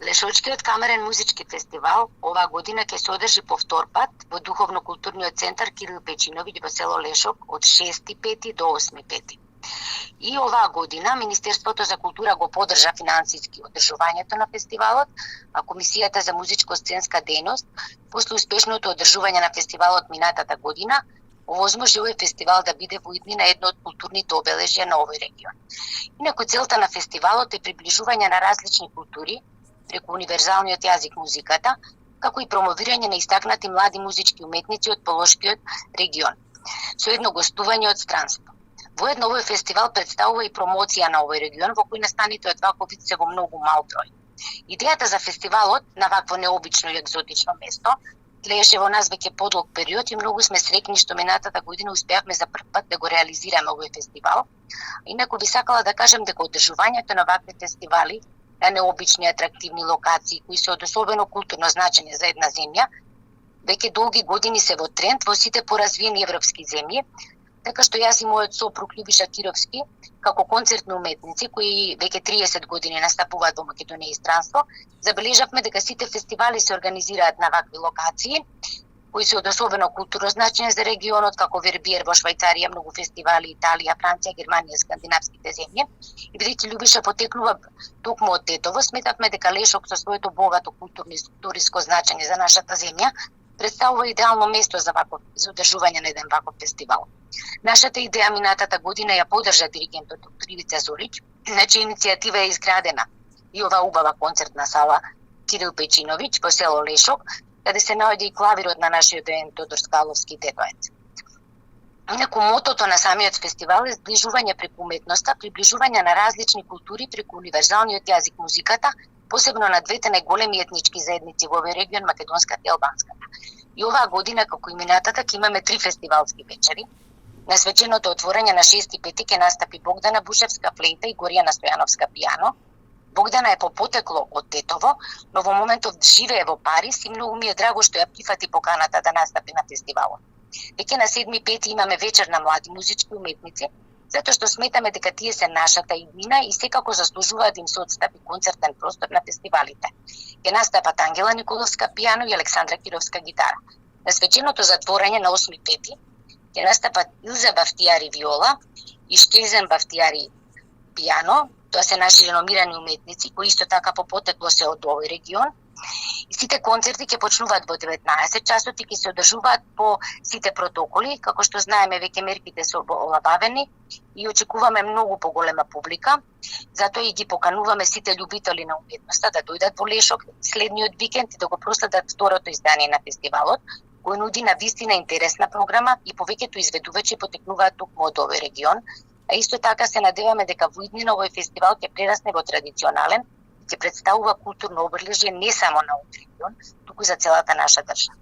Лешочкиот камерен музички фестивал оваа година ќе се одржи повтор пат во Духовно-културниот центар Кирил Печиновиќ во село Лешок од 6.5 до 8.5. И оваа година Министерството за култура го поддржа финансиски одржувањето на фестивалот, а Комисијата за музичко-сценска дејност, после успешното одржување на фестивалот минатата година, овозможи овој фестивал да биде во иднина едно од културните обележја на овој регион. Инаку целта на фестивалот е приближување на различни култури преку универзалниот јазик музиката, како и промовирање на истакнати млади музички уметници од Полошкиот регион, со едно гостување од странство. Воедно овој фестивал представува и промоција на овој регион во кој настаните од ваковите се во многу мал број. Идејата за фестивалот на вакво необично и екзотично место тлееше во нас веќе подолг период и многу сме среќни што минатата година успеавме за прв пат да го реализираме овој фестивал. Инаку би сакала да кажам дека одржувањето на вакви фестивали на необични атрактивни локации кои се од особено културно значење за една земја, веќе долги години се во тренд во сите поразвиени европски земји, така што јас и мојот сопруг Љубиша Кировски, како концертни уметници кои веќе 30 години настапуваат во Македонија и странство, забележавме дека сите фестивали се организираат на вакви локации, кои се од особено културно значење за регионот, како Вербиер во Швајцарија, многу фестивали Италија, Франција, Германија, скандинавските земји. И бидејќи Љубиша потекнува токму од Тетово, сметавме дека Лешок со своето богато културно и историско значење за нашата земја представува идеално место за одржување на еден ваков фестивал. Нашата идеја минатата година ја поддржа диригентот Ивица Зориќ, на чија иницијатива е изградена и оваа убава концертна сала Кирил Печиновиќ во село Лешок, каде се наоѓа и клавирот на нашиот доен Тодор Скаловски Тетоец. Инаку мотото на самиот фестивал е зближување преку уметноста, приближување на различни култури преку универзалниот јазик музиката, посебно на двете најголеми етнички заедници во овој регион, македонската и албанската. И оваа година, како и минатата, ќе имаме 3 фестивалски вечери. На свеченото отворање на 6.5 ќе настапи Богдана Бушевска флейта и Горјана Стојановска пијано. Богдана е по потекло од Тетово, но во моментов живее во Париз и многу ми е драго што ја прифати поканата да настапи на фестивалот. Веќе на 7.5 имаме вечер на млади музички уметници, затоа што сметаме дека тие се нашата иднина и секако заслужуваат да им се отстапи концертен простор на фестивалите. Ќе настапат Ангела Николовска пијано и Александра Кировска гитара. На свеченото затворање на 8.5 ќе настапат Илза Бафтијари виола и Шкелзен Бафтијари пијано. Тоа се наши реномирани уметници кои исто така по потекло се од овој регион. И сите концерти ќе почнуваат во 19 часот и ќе се одржуваат по сите протоколи, како што знаеме веќе мерките се олабавени и очекуваме многу поголема публика. Затоа и ги покануваме сите љубители на уметноста да дојдат во Лешок следниот викенд и да го проследат второто издание на фестивалот, кој нуди на вистина интересна програма и повеќето изведувачи потекнуваат токму од овој регион. А исто така се надеваме дека во иднина овој фестивал ќе прерасне во традиционален, ќе представува културно обележје не само на овој регион, туку за целата наша држава.